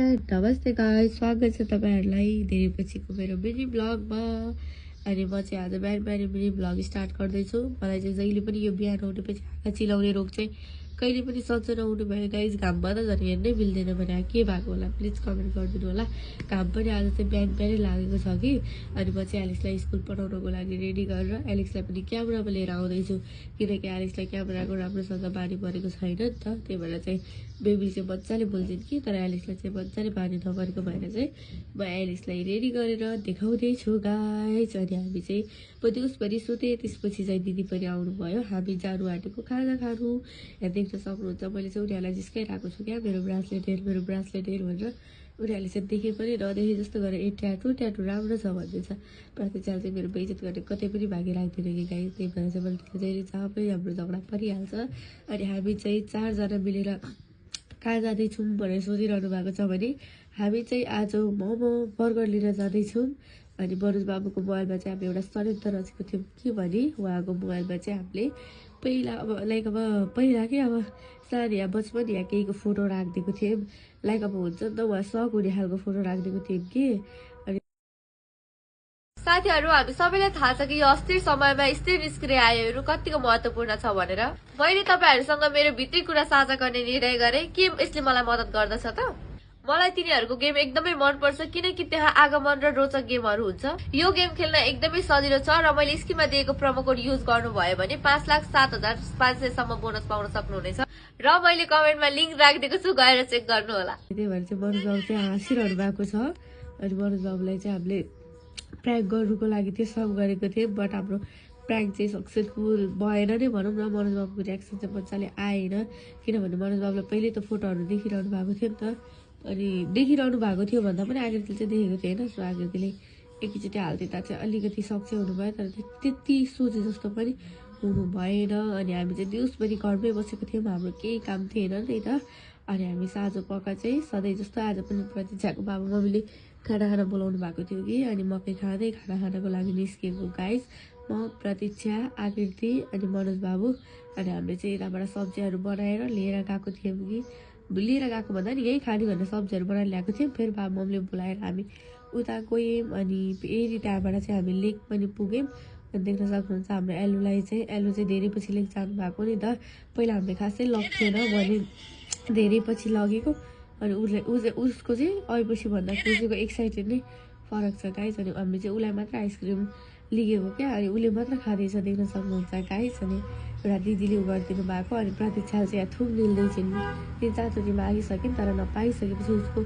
नमस्ते गाइस, स्वागत छ तपाईहरुलाई धेरै पछिको मेरो मिनी ब्लगमा। अनि म चाहिँ आज बिहान बिहान मिनी ब्लग स्टार्ट गर्दैछु। मलाई चाहिँ जहिले पनि यो बिहान उठेपछि आँखा चिलाउने रोग चाहिँ कहिले पनि सन्चो नहुने भयो गाइस। घाममा त झन् हेर्नै मिल्दैन भने के भएको होला प्लिज कमेन्ट गरिदिनु होला। घाम पनि आज चाहिँ बिहान बिहानै लागेको छ कि। अनि म चाहिँ एलेक्सलाई स्कुल पठाउनको लागि रेडी गरेर एलेक्सलाई पनि क्यामेरामा लिएर आउँदैछु, किनकि एलेक्सलाई क्यामेराको राम्रोसँग बानी परेको छैन नि त। त्यही भएर चाहिँ बेबी चाहिँ मजाले बोल्छन् कि, तर एलेक्सलाई चाहिँ मजाले बानी नपरेको भएर चाहिँ म एलेक्सलाई रेडी गरेर देखाउँदैछु गाइस। अनि हामी चाहिँ म दिउँसभरि सुतेँ, त्यसपछि चाहिँ दिदी पनि आउनुभयो। हामी जानु आँटेको खाना खानु। यहाँ देख्न सक्नुहुन्छ मैले चाहिँ उनीहरूलाई जिस्काइरहेको छु क्या, मेरो ब्रासलेट हेर भनेर। उनीहरूले चाहिँ देखे पनि नदेखे जस्तो गरेर ट्याटु राम्रो छ भनिदिन्छ। प्रतिचाल चाहिँ मेरो बेइज्जत गर्ने कतै पनि भागी लाग्दैन कि गाइस। त्यही भएर चाहिँ मैले चाहिँ जहाँ पनि हाम्रो झगडा परिहाल्छ। अनि हामी चाहिँ 4 जना मिलेर कहाँ जाँदैछौँ भनेर सोचिरहनु भएको छ भने हामी चाहिँ आज मोमो बर्गर लिन जाँदैछौँ। अनि मनोज बाबुको मोबाइलमा चाहिँ हामीले एउटा षड्यन्त्र रचेको थियौँ के भने उहाँको मोबाइलमा चाहिँ हामीले पहिला पहिला के सानो या बचपन या केहीको फोटो राखिदिएको थियौँ। हुन्छ नि त उहाँ सक हुने खालको फोटो राखिदिएको थियौँ कि। अनि साथीहरू, हामी सबैलाई थाहा छ कि यो अस्थिर समयमा स्थिर निस्क्रिय आयहरू कतिको महत्त्वपूर्ण छ भनेर। मैले तपाईहरुसँग मेरो भित्री कुरा साझा गर्ने निर्णय गरेँ। के यसले मलाई मद्दत गर्दछ त? मलाई तिनीहरूको गेम एकदमै मनपर्छ, किनकि त्यहाँ आगमन र रोचक गेमहरू हुन्छ। यो गेम खेल्न एकदमै सजिलो छ र मैले स्किममा दिएको प्रोमो कोड युज गर्नुभयो भने 5,07,500 सम्म बोनस पाउन सक्नुहुनेछ। र मैले कमेन्टमा लिंक राखिदिएको छु, गएर चेक गर्नु होला। त्यही भएर चाहिँ मनोज बाबु चाहिँ हाँसिरहनु भएको छ। अनि मनोज बाबुलाई चाहिँ हामीले प्र्याङ्क गर्नुको लागि त्यो सब गरेको थियौँ, बट हाम्रो प्र्याङ्क चाहिँ सक्सेसफुल भएन नै भनौँ न। मनोज बाबुको रियाक्सन चाहिँ मजाले आएन, किनभने मनोज बाबुलाई पहिले त फोटोहरू देखिरहनु भएको थियो नि त। अनि देखिरहनु भएको थियो भन्दा पनि आकृतिले चाहिँ देखेको थिएन। सो आकृतिले एकैचोटि हालिदिँदा चाहिँ अलिकति सक्छ हुनुभयो, तर त्यति सोचे जस्तो पनि हुनु भएन। अनि हामी चाहिँ दिउँसभरि घरमै बसेको थियौँ, हाम्रो केही काम थिएन नि त। अनि हामी साँझ पका चाहिँ सधैँ जस्तो आज पनि प्रतीक्षाको बाबा मम्मीले खाना बोलाउनु भएको थियो कि। अनि मकै खाँदै खाना खानको लागि निस्किएको गाइस। म प्रतीक्षा, आकृति अनि मनोज बाबु। अनि हामीले चाहिँ यताबाट सब्जीहरू बनाएर लिएर गएको थियौँ कि। लिएर गएको भन्दा नि यही खाने भनेर सब्जीहरू बनाएर ल्याएको थियौँ। फेरि बाबा मम्मीले बोलाएर हामी उता गयौँ। अनि फेरि त्यहाँबाट चाहिँ हामी लेक पनि पुग्यौँ। अनि देख्न सक्नुहुन्छ हाम्रो एल्लु चाहिँ धेरै पछि लेक जानु भएको नि त। पहिला हामीले खासै लग्थेन भने धेरै पछि लगेको। अनि उसको चाहिँ अहिपछि भन्दा खुसीको एक्साइटेड नै फरक छ गाइस। अनि हामीले चाहिँ उसलाई मात्र आइसक्रिम लिगेको क्या। अनि उसले मात्र खाँदैछ, देख्न सक्नुहुन्छ गाइस। अनि एउटा दिदीले उ गरिदिनु भएको। अनि प्रतीक्षा चाहिँ यहाँ थुम निल्दैछन्, 3-4 चोटि मागिसक्यौँ तर नपाइसकेपछि उसको